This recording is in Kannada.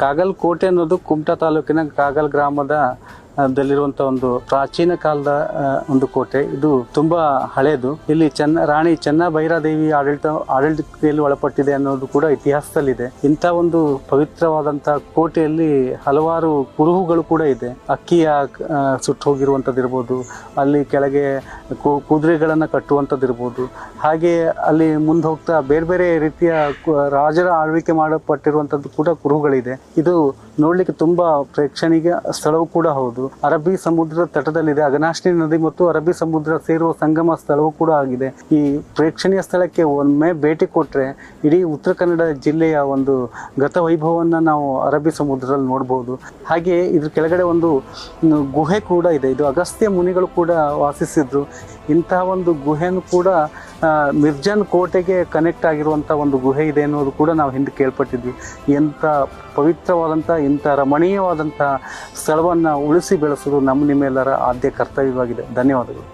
ಕಾಗಲ್ ಕೋಟೆ ಅನ್ನೋದು ಕುಮಟಾ ತಾಲೂಕಿನ ಕಾಗಲ್ ಗ್ರಾಮದ ದಲ್ಲಿರುವಂತ ಒಂದು ಪ್ರಾಚೀನ ಕಾಲದ ಒಂದು ಕೋಟೆ. ಇದು ತುಂಬಾ ಹಳೆಯದು. ಇಲ್ಲಿ ರಾಣಿ ಚೆನ್ನಭೈರಾದೇವಿ ಆಡಳಿತಕ್ಕೆ ಒಳಪಟ್ಟಿದೆ ಅನ್ನೋದು ಕೂಡ ಇತಿಹಾಸದಲ್ಲಿದೆ. ಇಂಥ ಒಂದು ಪವಿತ್ರವಾದಂತ ಕೋಟೆಯಲ್ಲಿ ಹಲವಾರು ಕುರುಹುಗಳು ಕೂಡ ಇದೆ. ಅಕ್ಕಿಯ ಸುಟ್ಟು ಹೋಗಿರುವಂತದ್ದಿರ್ಬೋದು, ಅಲ್ಲಿ ಕೆಳಗೆ ಕುದುರೆಗಳನ್ನ ಕಟ್ಟುವಂತದ್ದಿರ್ಬೋದು, ಹಾಗೆ ಅಲ್ಲಿ ಮುಂದೆ ಹೋಗ್ತಾ ಬೇರೆ ಬೇರೆ ರೀತಿಯ ರಾಜರ ಆಳ್ವಿಕೆ ಮಾಡಲ್ಪಟ್ಟಿರುವಂತದ್ದು ಕೂಡ ಕುರುಹುಗಳಿದೆ. ಇದು ನೋಡ್ಲಿಕ್ಕೆ ತುಂಬಾ ಪ್ರೇಕ್ಷಣೀಯ ಸ್ಥಳವೂ ಕೂಡ ಹೌದು. ಅರಬ್ಬಿ ಸಮುದ್ರದ ತಟದಲ್ಲಿದೆ. ಅಘನಾಶಿನಿ ನದಿ ಮತ್ತು ಅರಬ್ಬಿ ಸಮುದ್ರ ಸೇರುವ ಸಂಗಮ ಸ್ಥಳವೂ ಕೂಡ ಆಗಿದೆ. ಈ ಪ್ರೇಕ್ಷಣೀಯ ಸ್ಥಳಕ್ಕೆ ಒಮ್ಮೆ ಭೇಟಿ ಕೊಟ್ರೆ ಇಡೀ ಉತ್ತರ ಕನ್ನಡ ಜಿಲ್ಲೆಯ ಒಂದು ಗತವೈಭವವನ್ನು ನಾವು ಅರಬ್ಬಿ ಸಮುದ್ರದಲ್ಲಿ ನೋಡಬಹುದು. ಹಾಗೆ ಇದ್ರ ಕೆಳಗಡೆ ಒಂದು ಗುಹೆ ಕೂಡ ಇದೆ. ಇದು ಅಗಸ್ತ್ಯ ಮುನಿಗಳು ಕೂಡ ವಾಸಿಸಿದ್ರು. ಇಂತಹ ಒಂದು ಗುಹೆಯನ್ನು ಕೂಡ ಮಿರ್ಜಾನ್ ಕೋಟೆಗೆ ಕನೆಕ್ಟ್ ಆಗಿರುವಂಥ ಒಂದು ಗುಹೆ ಇದೆ ಅನ್ನೋದು ಕೂಡ ನಾವು ಹಿಂದೆ ಕೇಳ್ಪಟ್ಟಿದ್ವಿ. ಎಂಥ ಪವಿತ್ರವಾದಂಥ, ಇಂಥ ರಮಣೀಯವಾದಂಥ ಸ್ಥಳವನ್ನು ಉಳಿಸಿ ಬೆಳೆಸೋದು ನಿಮ್ಮೆಲ್ಲರ ಆದ್ಯ ಕರ್ತವ್ಯವಾಗಿದೆ. ಧನ್ಯವಾದಗಳು.